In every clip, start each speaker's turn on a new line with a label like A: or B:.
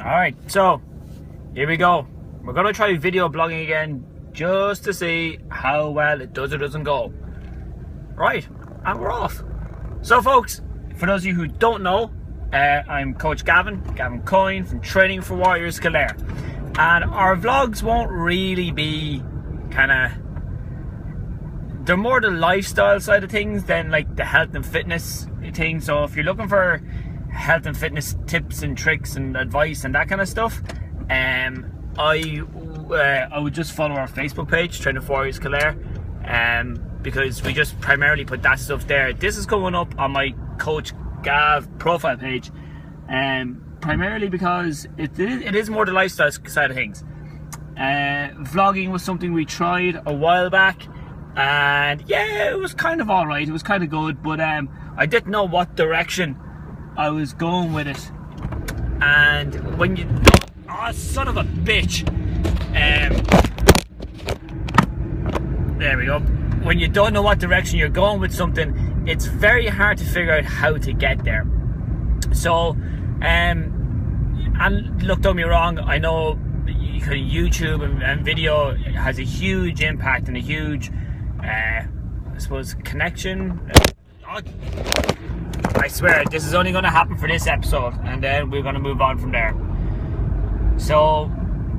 A: Alright, so here we go. We're going to try video blogging again just to see how well it does or doesn't go. Right, and we're off. So folks, for those of you who don't know, I'm Coach Gavin Coyne from Training for Warriors Kildare. And our vlogs won't really be they're more the lifestyle side of things than like the health and fitness thing. So if you're looking for health and fitness tips and tricks and advice and that kind of stuff, I would just follow our Facebook page, Training for Warriors Kildare, because we just primarily put that stuff there. This is going up on my Coach Gav profile page, primarily because it is more the lifestyle side of things. Vlogging was something we tried a while back, and yeah, it was kind of alright, it was kind of good, but I didn't know what direction I was going with it. And when you don't, oh son of a bitch, there we go. When you don't know what direction you're going with something, it's very hard to figure out how to get there. So and look, don't be wrong, I know YouTube and video has a huge impact and a huge I suppose connection. I swear this is only going to happen for this episode, and then we're going to move on from there. So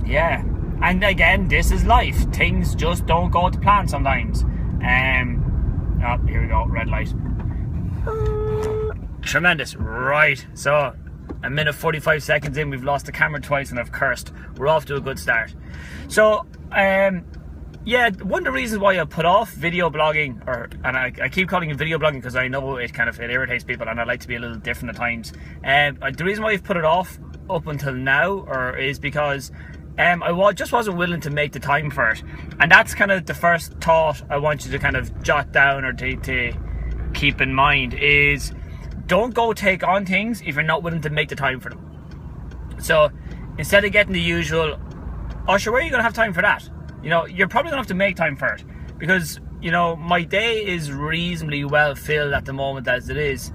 A: yeah, and again, this is life. Things just don't go to plan sometimes. Oh, here we go, red light. Tremendous. Right, so a minute 45 seconds in, we've lost the camera twice and I've cursed. We're off to a good start. So yeah, one of the reasons why I put off video blogging, and I keep calling it video blogging because I know it irritates people, and I like to be a little different at times. The reason why I've put it off up until now is because I just wasn't willing to make the time for it. And that's kind of the first thought I want you to kind of jot down or to keep in mind is, don't go take on things if you're not willing to make the time for them. So instead of getting the usual, oh sure, where are you going to have time for that? You know, you're probably going to have to make time for it, because, you know, my day is reasonably well filled at the moment as it is.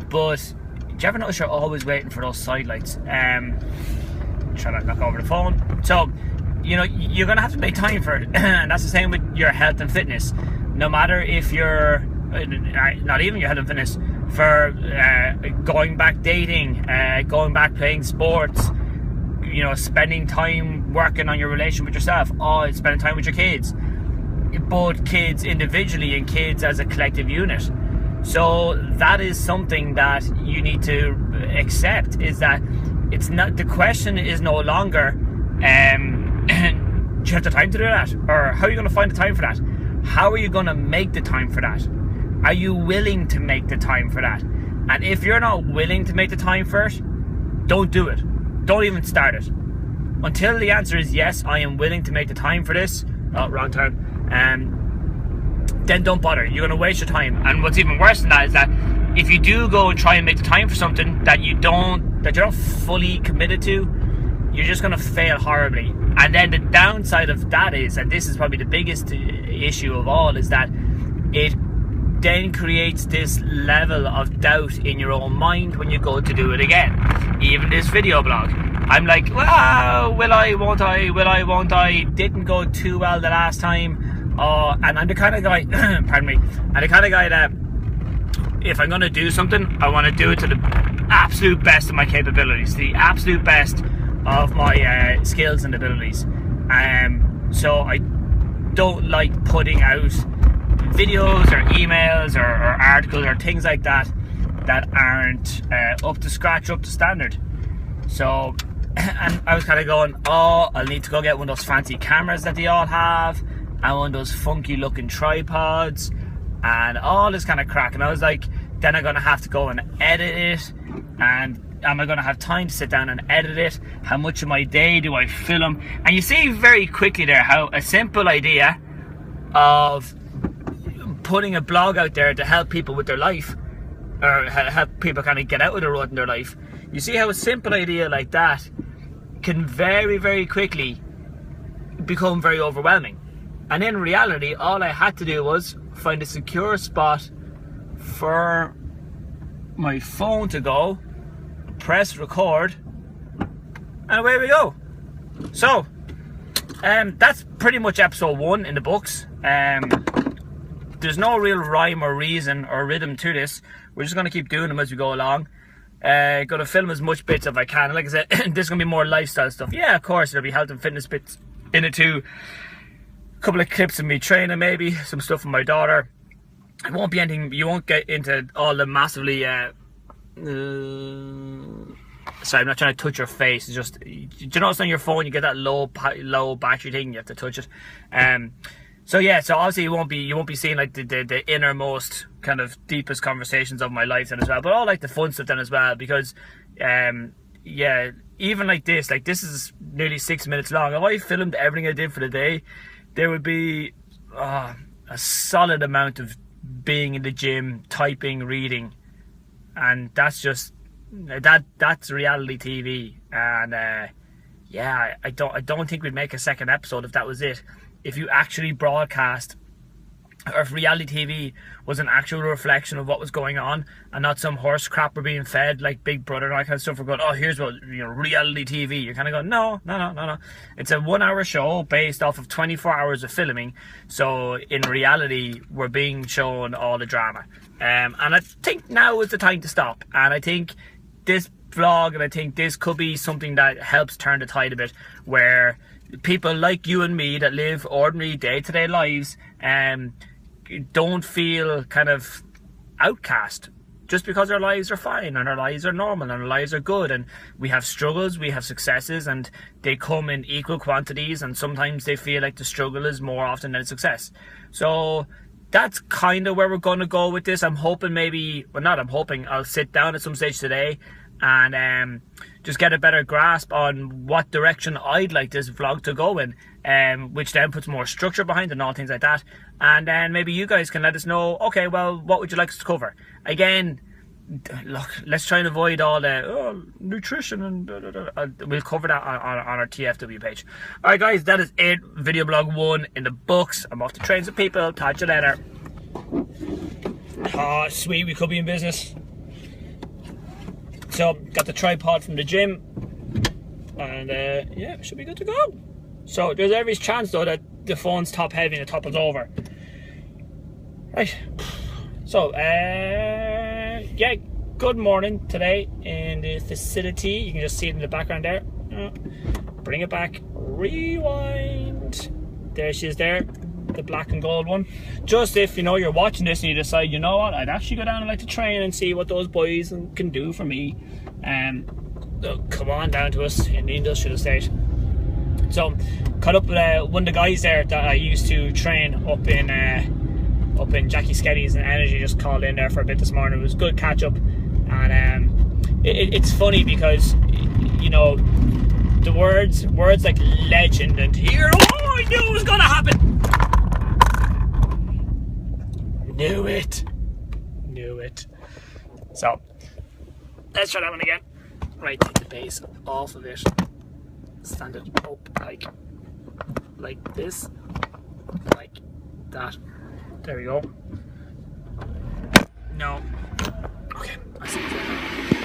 A: But do you ever notice you're always waiting for those sidelights? Try not to knock over the phone. So, you know, you're going to have to make time for it. And that's the same with your health and fitness. No matter if you're, not even your health and fitness, for going back dating, going back playing sports, you know, spending time working on your relation with yourself, or spending time with your kids, both kids individually and kids as a collective unit. So that is something that you need to accept, is that it's not, the question is no longer do you have the time to do that, or how are you going to find the time for that? How are you going to make the time for that? Are you willing to make the time for that? And if you're not willing to make the time for it, don't do it. Don't even start it. Until the answer is yes, I am willing to make the time for this. Oh, wrong turn. Then don't bother. You're going to waste your time. And what's even worse than that is that if you do go and try and make the time for something that you're not fully committed to, you're just going to fail horribly. And then the downside of that is, and this is probably the biggest issue of all, is that it then creates this level of doubt in your own mind when you go to do it again. Even this video blog, I'm like, well, will I, won't I, didn't go too well the last time. And I'm the kind of guy, pardon me, I'm the kind of guy that if I'm going to do something, I want to do it to the absolute best of my capabilities, the absolute best of my skills and abilities. So I don't like putting out videos or emails or articles or things like that aren't up to scratch, up to standard. So, and I was kind of going, oh, I'll need to go get one of those fancy cameras that they all have, and one of those funky looking tripods, and all this kind of crack. And I was like, then I'm going to have to go and edit it, and am I going to have time to sit down and edit it? How much of my day do I film? And you see very quickly there how a simple idea of putting a blog out there to help people with their life, or help people kind of get out of the rut in their life, you see how a simple idea like that can very, very quickly become very overwhelming. And in reality, all I had to do was find a secure spot for my phone to go, press record, and away we go. So that's pretty much episode 1 in the books. There's no real rhyme or reason or rhythm to this. We're just going to keep doing them as we go along. Going to film as much bits as I can. Like I said, this is going to be more lifestyle stuff. Yeah, of course, there'll be health and fitness bits in it too. A couple of clips of me training, maybe some stuff from my daughter. It won't be anything. You won't get into all the massively sorry, I'm not trying to touch your face. It's just, do you notice on your phone you get that low battery thing? You have to touch it. So yeah, so obviously you won't be seeing like the innermost kind of deepest conversations of my life then as well, but all like the fun stuff then as well, because yeah, even like this is nearly 6 minutes long. If I filmed everything I did for the day, there would be a solid amount of being in the gym, typing, reading, and that's just that's reality TV. And yeah, I don't think we'd make a second episode if that was it. If you actually broadcast, or if reality TV was an actual reflection of what was going on, and not some horse crap we're being fed like Big Brother and all that kind of stuff. We're going, oh, here's what, you know, reality TV. You're kind of going, no. It's a 1 hour show based off of 24 hours of filming. So in reality, we're being shown all the drama. And I think now is the time to stop. And I think this vlog, and I think this could be something that helps turn the tide a bit, where people like you and me that live ordinary day-to-day lives don't feel kind of outcast just because our lives are fine and our lives are normal and our lives are good, and we have struggles, we have successes, and they come in equal quantities, and sometimes they feel like the struggle is more often than success. So that's kind of where we're going to go with this. I'm hoping I'll sit down at some stage today and just get a better grasp on what direction I'd like this vlog to go in, which then puts more structure behind it and all things like that. And then maybe you guys can let us know, okay, well, what would you like us to cover? Again, look, let's try and avoid all the nutrition and we'll cover that on our TFW page. Alright guys, that is it. Video blog 1 in the books. I'm off to train some people. Talk to you later. Oh, sweet, we could be in business. So, got the tripod from the gym, and yeah, should be good to go. So, there's every chance though that the phone's top heavy and it topples over. Right, so, yeah, good morning today in the facility. You can just see it in the background there. Bring it back, rewind. There she is there, the black and gold one. Just if you know you're watching this and you decide, you know what, I'd actually go down and like to train and see what those boys can do for me, come on down to us in the industrial estate. So caught up with one of the guys there that I used to train up in Jackie Skeddy's and Energy. Just called in there for a bit this morning. It was a good catch up, and it's funny because, you know, the words like legend and hero, oh, I knew it was gonna happen. Knew it. So let's try that one again. Right, take the base off of it. Stand it up like this, like that. There we go. No. Okay, I see it.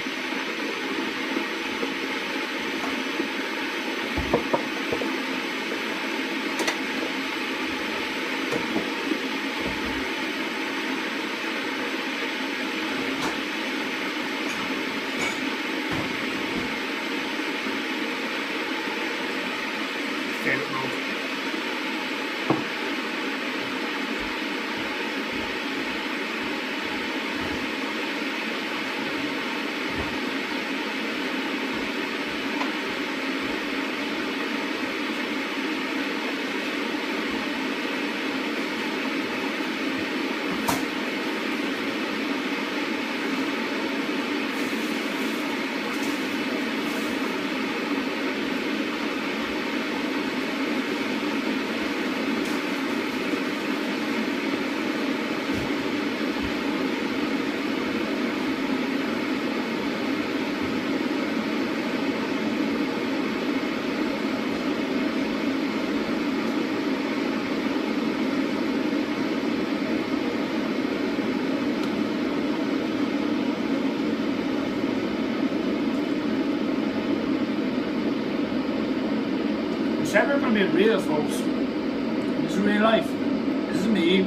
A: except we're going to be real, folks. This is real life. This is me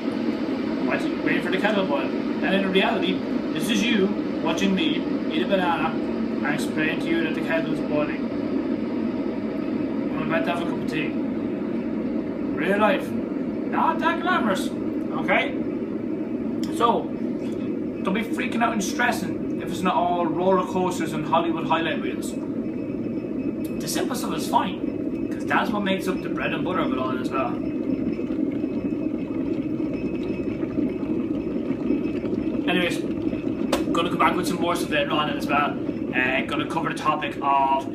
A: waiting for the kettle boil. And in reality, this is you watching me eat a banana and explain to you that the kettle is boiling. I'm about to have a cup of tea. Real life. Not that glamorous. Okay? So, don't be freaking out and stressing if it's not all roller coasters and Hollywood highlight reels. The simple stuff is fine, because that's what makes up the bread and butter of it all as well. Anyways, I'm going to come back with some more stuff later on as well. I'm going to cover the topic of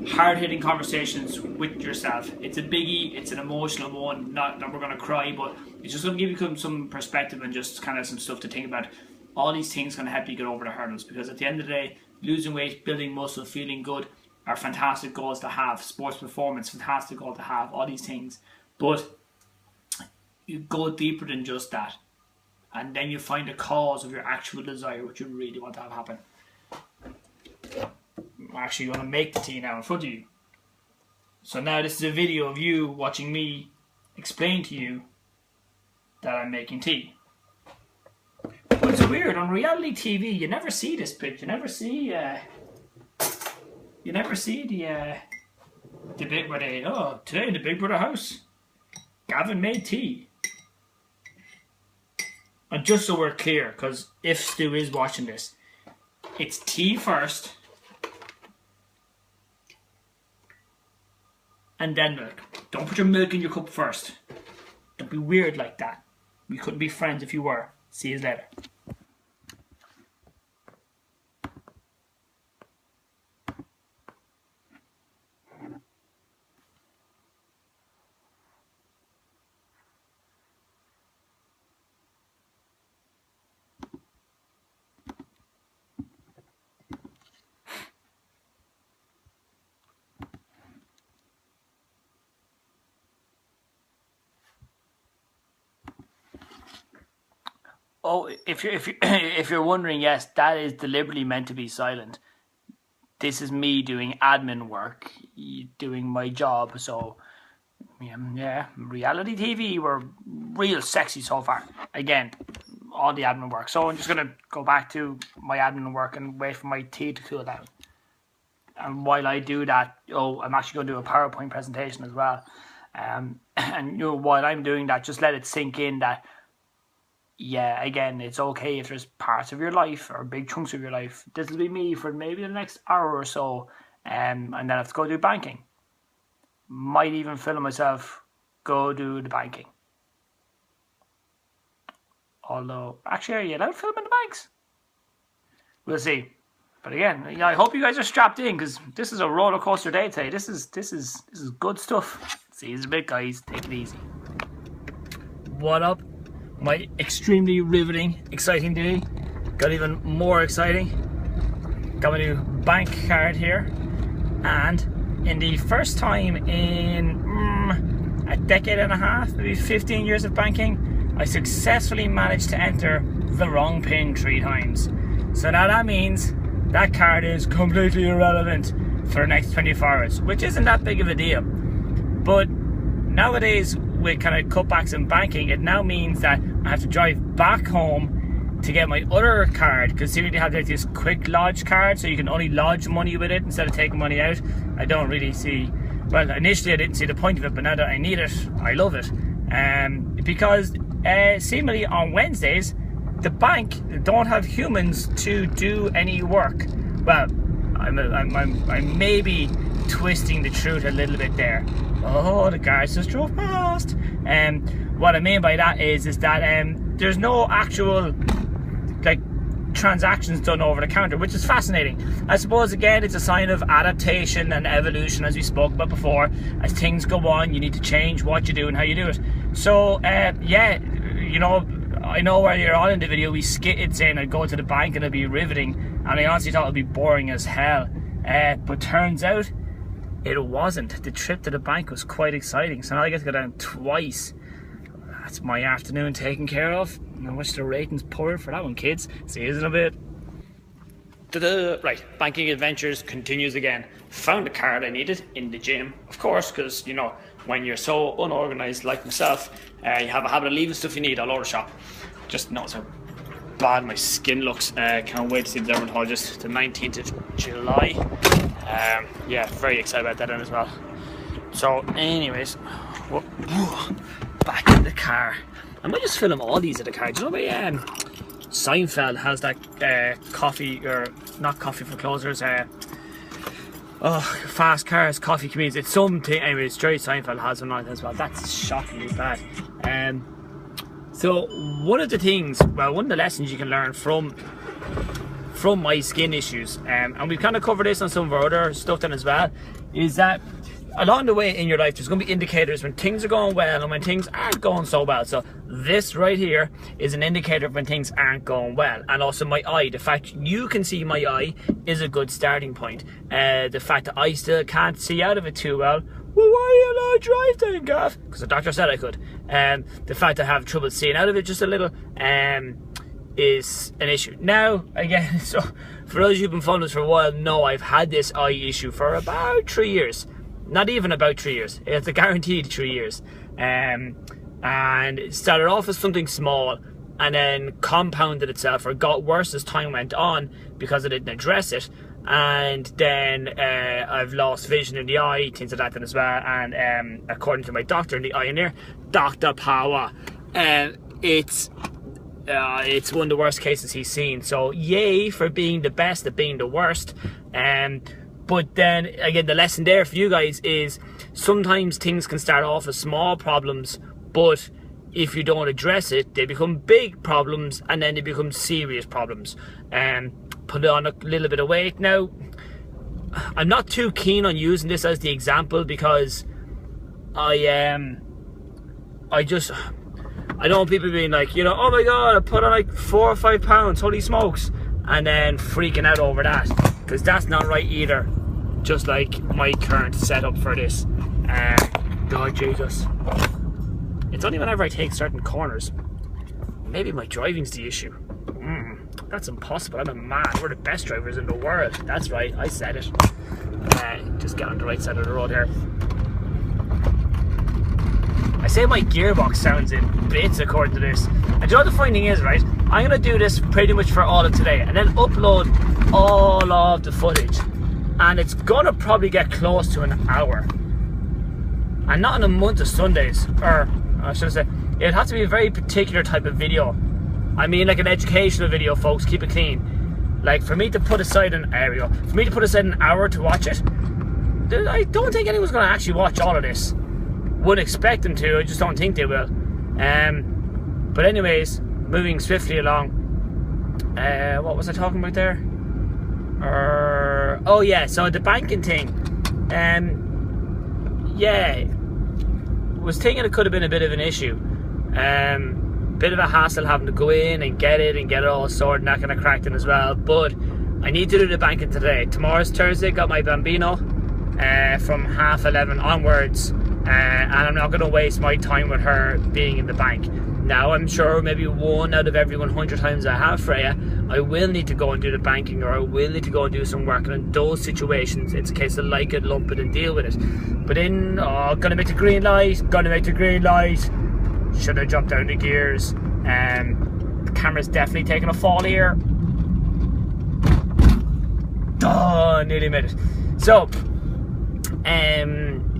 A: hard-hitting conversations with yourself. It's a biggie, it's an emotional one, not that we're going to cry, but it's just going to give you some perspective and just kind of some stuff to think about. All these things can help you get over the hurdles, because at the end of the day, losing weight, building muscle, feeling good are fantastic goals to have. Sports performance, fantastic goal to have, all these things. But you go deeper than just that. And then you find the cause of your actual desire, what you really want to have happen. I'm actually going to make the tea now in front of you. So now this is a video of you watching me explain to you that I'm making tea. But it's weird, on reality TV you never see this bit. You never see the bit where they, oh, today in the Big Brother house, Gavin made tea. And just so we're clear, because if Stu is watching this, it's tea first, and then milk. Don't put your milk in your cup first. Don't be weird like that. We couldn't be friends if you were. See you later. Oh, if you're wondering, yes, that is deliberately meant to be silent. This is me doing admin work, doing my job. So, yeah, reality TV, we're real sexy so far. Again, all the admin work. So I'm just gonna go back to my admin work and wait for my tea to cool down. And while I do that, I'm actually going to do a PowerPoint presentation as well. And while I'm doing that, just let it sink in that. Yeah, again, it's okay if there's parts of your life or big chunks of your life. This will be me for maybe the next hour or so, and then I have to go do banking. Might even film myself go do the banking. Although, actually, are you allowed to film in the banks? We'll see. But again, I hope you guys are strapped in, because this is a roller coaster day today. This is good stuff. See you in a bit, guys. Take it easy. What up? My extremely riveting, exciting day got even more exciting. Got my new bank card here, and in the first time in a decade and a half, maybe 15 years of banking, I successfully managed to enter the wrong pin 3 times. So now that means that card is completely irrelevant for the next 24 hours, which isn't that big of a deal. But nowadays, with kind of cutbacks in banking, it now means that I have to drive back home to get my other card, because see, they have like this quick lodge card, so you can only lodge money with it instead of taking money out. I don't really see, well, initially I didn't see the point of it, but now that I need it, I love it. Because seemingly on Wednesdays, the bank don't have humans to do any work. Well, I may be twisting the truth a little bit there. Oh, the guards just drove past. What I mean by that is that there's no actual like transactions done over the counter, which is fascinating. I suppose again it's a sign of adaptation and evolution, as we spoke about before. As things go on, you need to change what you do and how you do it. So yeah, you know, I know earlier on in the video we skitted saying I'd go to the bank and it'd be riveting, and I honestly thought it'd be boring as hell. But turns out it wasn't. The trip to the bank was quite exciting. So now I get to go down twice. That's my afternoon taken care of. I wish the ratings poured for that one, kids. See you in a bit. Right, banking adventures continues again. Found the card I needed in the gym, of course, because you know when you're so unorganized like myself, you have a habit of leaving stuff you need all over the shop. Just notice how bad my skin looks. Can't wait to see the dermatologist the 19th of July. Yeah, very excited about that then as well. So, anyways, back in the car. I might just film all these at the car. Do you know what? Seinfeld has that coffee, or not coffee for closers, fast cars, coffee comedians. It's something, anyways, Jerry Seinfeld has one on it as well. That's shockingly bad. So one of the things, well, one of the lessons you can learn from my skin issues, and we've kind of covered this on some of our other stuff then as well, is that along the way in your life there's going to be indicators when things are going well and when things aren't going so well. So this right here is an indicator of when things aren't going well. And also my eye, the fact you can see my eye is a good starting point. The fact that I still can't see out of it too well, well, why are you not drive then, Gav? Because the doctor said I could. The fact that I have trouble seeing out of it just a little is an issue. Now, again, so for those who've been following us for a while, know I've had this eye issue for about 3 years. Not even about 3 years. It's a guaranteed 3 years. And it started off as something small and then compounded itself or got worse as time went on because I didn't address it. And then I've lost vision in the eye, things like that as well. And according to my doctor in the eye in there, Dr. Power, it's one of the worst cases he's seen. So yay for being the best at being the worst. But then again, the lesson there for you guys is sometimes things can start off as small problems, but if you don't address it, they become big problems and then they become serious problems. Put on a little bit of weight. Now, I'm not too keen on using this as the example because I don't want people being like, you know, oh my god, I put on like 4 or 5 pounds, holy smokes, and then freaking out over that, because that's not right either. Just like my current setup for this. God Jesus. It's only whenever I take certain corners. Maybe my driving's the issue. That's impossible. I'm a man. We're the best drivers in the world. That's right, I said it. Just get on the right side of the road here. I say my gearbox sounds in bits according to this. And you know what the funny thing is, right? I'm going to do this pretty much for all of today and then upload all of the footage. And it's going to probably get close to an hour. And not in a month of Sundays. Or, I should say, it'd have to be a very particular type of video. I mean like an educational video, folks. Keep it clean. Like for me to put aside an hour to watch it, I don't think anyone's going to actually watch all of this. Wouldn't expect them to, I just don't think they will. But anyways, moving swiftly along. What was I talking about there? Oh yeah, so the banking thing. Yeah, was thinking it could have been a bit of an issue. Bit of a hassle having to go in and get it all sorted and that kind of cracked in as well. But I need to do the banking today. Tomorrow's Thursday, got my bambino from 11:30 onwards. And I'm not going to waste my time with her being in the bank. Now I'm sure maybe 1 out of every 100 times I have Freya, I will need to go and do the banking, or I will need to go and do some work. And in those situations, it's a case of like it, lump it and deal with it. But then, gonna make the green light, should have jumped down the gears. The camera's definitely taking a fall here. Nearly made it. So,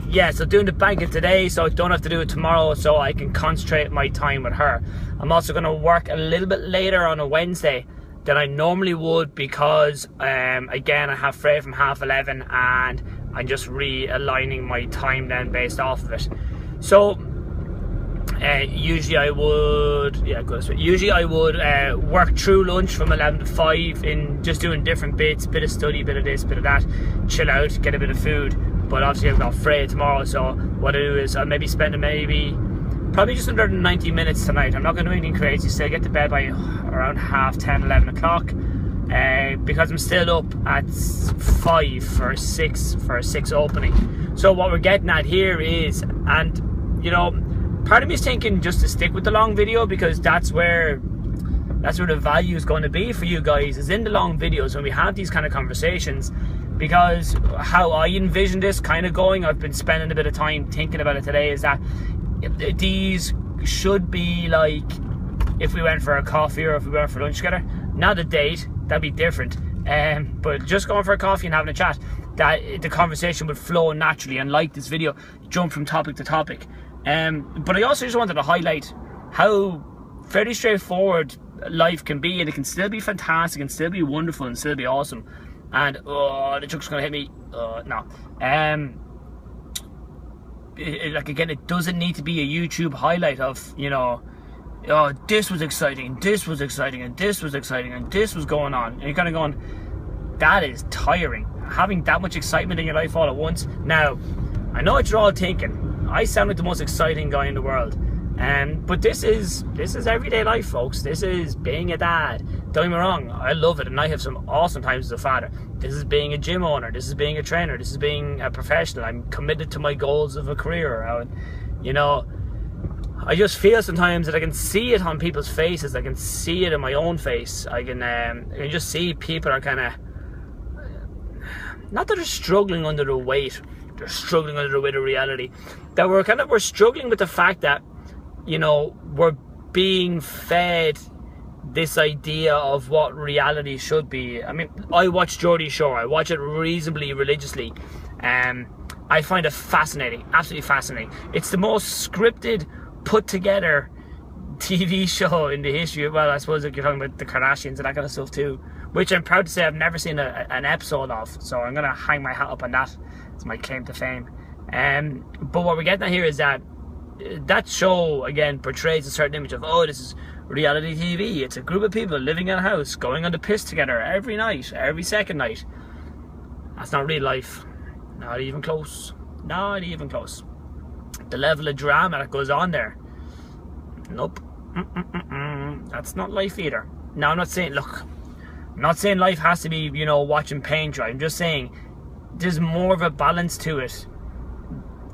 A: yeah, so doing the banking today so I don't have to do it tomorrow, so I can concentrate my time with her. I'm also going to work a little bit later on a Wednesday than I normally would because again I have Freya from 11:30 and I'm just realigning my time then based off of it. So usually I would work through lunch from 11 to 5 in just doing different bits, bit of study, bit of this, bit of that, chill out, get a bit of food. But obviously I've got Freya tomorrow, so what I do is I'll maybe spend probably just under 90 minutes tonight. I'm not going to do anything crazy, so I get to bed by around 10:30, 11 o'clock, because I'm still up at 5 for a 6 opening. So what we're getting at here is, and you know, part of me is thinking just to stick with the long video because that's That's where the value is going to be for you guys, is in the long videos when we have these kind of conversations. Because how I envision this kind of going, I've been spending a bit of time thinking about it today, is that these should be like if we went for a coffee or if we went for lunch together. Not a date, that'd be different. But just going for a coffee and having a chat, that the conversation would flow naturally, and like this video, jump from topic to topic. But I also just wanted to highlight how fairly straightforward life can be, and it can still be fantastic and still be wonderful and still be awesome. And oh, the truck's gonna hit me. No. Like again, it doesn't need to be a YouTube highlight of, you know, oh, this was exciting, this was exciting, and this was exciting, and this was going on. And you're kind of going, that is tiring. Having that much excitement in your life all at once. Now, I know what you're all thinking. I sound like the most exciting guy in the world. But this is everyday life, folks. This is being a dad. Don't get me wrong, I love it, and I have some awesome times as a father. This is being a gym owner. This is being a trainer. This is being a professional. I'm committed to my goals of a career. You know, I just feel sometimes that I can see it on people's faces. I can see it in my own face. I can just see people are kind of, not that they're struggling under the weight. They're struggling under the weight of reality. That we're struggling with the fact that, you know, we're being fed this idea of what reality should be. I mean, I watch Geordie Shore. I watch it reasonably religiously. I find it fascinating, absolutely fascinating. It's the most scripted, put together TV show in the history of, well, I suppose if you're talking about the Kardashians and that kind of stuff too, which I'm proud to say I've never seen an episode of, so I'm gonna hang my hat up on that. It's my claim to fame. But what we're getting at here is that show again portrays a certain image of, oh, this is reality TV. It's a group of people living in a house, going on the piss together every night, every second night. That's not real life. Not even close. Not even close. The level of drama that goes on there, nope. That's not life either. Now, I'm not saying, look, I'm not saying life has to be, you know, watching paint dry. I'm just saying there's more of a balance to it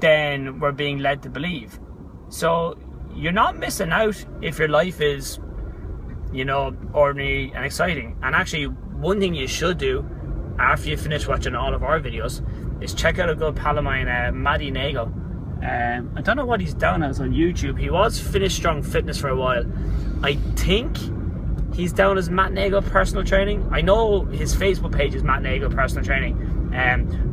A: than we're being led to believe. So you're not missing out if your life is, you know, ordinary and exciting. And actually, one thing you should do after you finish watching all of our videos is check out a good pal of mine, Matty Nagel. I don't know what he's down as on YouTube. He was Finish Strong Fitness for a while. I think he's down as Matt Nagel Personal Training. I know his Facebook page is Matt Nagel Personal Training.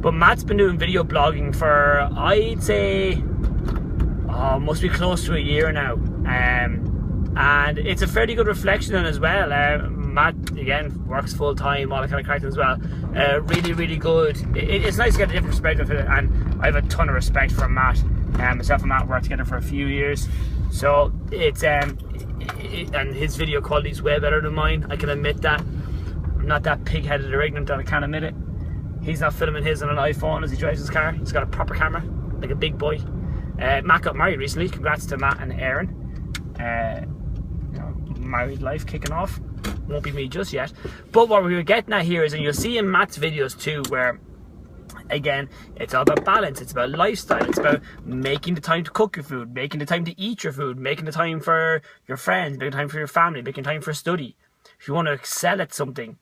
A: But Matt's been doing video blogging for, I'd say, must be close to a year now. And it's a fairly good reflection on as well. Matt, again, works full time, all that kind of character as well. Really, really good. It's nice to get a different perspective of it, and I have a ton of respect for Matt. Myself and Matt worked together for a few years, so it's and his video quality is way better than mine. I can admit that. I'm not that pig-headed or ignorant that I can't admit it. He's not filming his on an iPhone as he drives his car. He's got a proper camera, like a big boy. Matt got married recently. Congrats to Matt and Aaron. You know, married life kicking off. Won't be me just yet. But what we were getting at here is, and you'll see in Matt's videos too, where again, it's all about balance, it's about lifestyle, it's about making the time to cook your food, making the time to eat your food, making the time for your friends, making time for your family, making time for study. If you want to excel at something,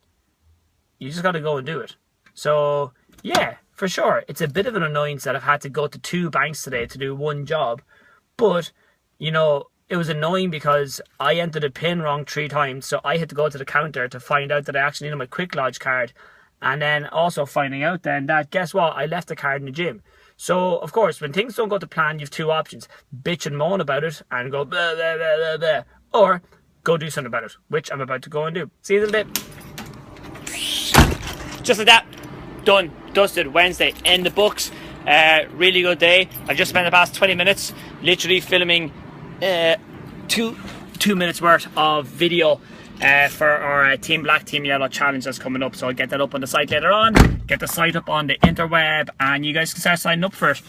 A: you just got to go and do it. So yeah, for sure, it's a bit of an annoyance that I've had to go to 2 banks today to do one job, but you know, it was annoying because I entered a PIN wrong 3 times, so I had to go to the counter to find out that I actually needed my Quick Lodge card. And then also finding out then that, guess what, I left the card in the gym. So, of course, when things don't go to plan, you have 2 options. Bitch and moan about it and go blah, blah, blah, blah, blah. Or go do something about it, which I'm about to go and do. See you in a bit. Just like that. Done. Dusted. Wednesday. In the books. Really good day. I just spent the past 20 minutes literally filming 2 minutes worth of video for our Team Black, Team Yellow challenge that's coming up. So I'll get that up on the site later on, get the site up on the interweb, and you guys can start signing up for it.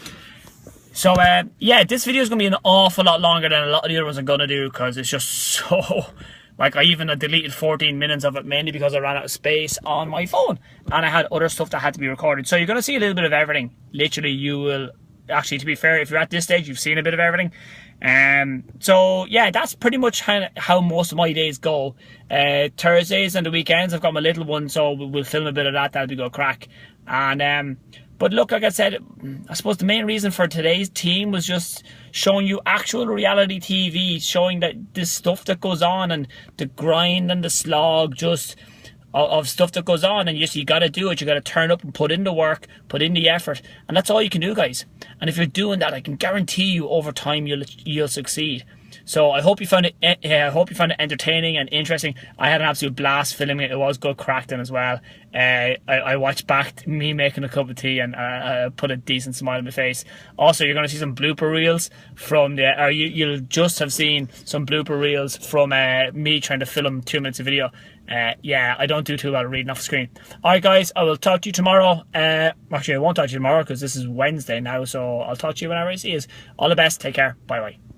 A: So yeah, this video is going to be an awful lot longer than a lot of the other ones I'm going to do, because it's just so, like, I even deleted 14 minutes of it, mainly because I ran out of space on my phone and I had other stuff that had to be recorded. So you're going to see a little bit of everything. Literally, you will, actually, to be fair, if you're at this stage, you've seen a bit of everything. So yeah, that's pretty much how most of my days go. Thursdays and the weekends I've got my little one, so we'll film a bit of that. That'll be good crack. And but look, like I said, I suppose the main reason for today's team was just showing you actual reality TV, showing that this stuff that goes on and the grind and the slog just of stuff that goes on, and you got to do it. You got to turn up and put in the work, put in the effort, and that's all you can do, guys. And if you're doing that, I can guarantee you over time you'll succeed. So I hope you found it. I hope you found it entertaining and interesting. I had an absolute blast filming it. It was good crack then as well. I watched back me making a cup of tea, and put a decent smile on my face. Also, you're going to see some blooper reels from you'll just have seen some blooper reels from me trying to film 2 minutes of video. Yeah, I don't do too well reading off the screen. Alright guys, I will talk to you tomorrow. Actually, I won't talk to you tomorrow because this is Wednesday now, so I'll talk to you whenever I see you. All the best, take care, bye bye.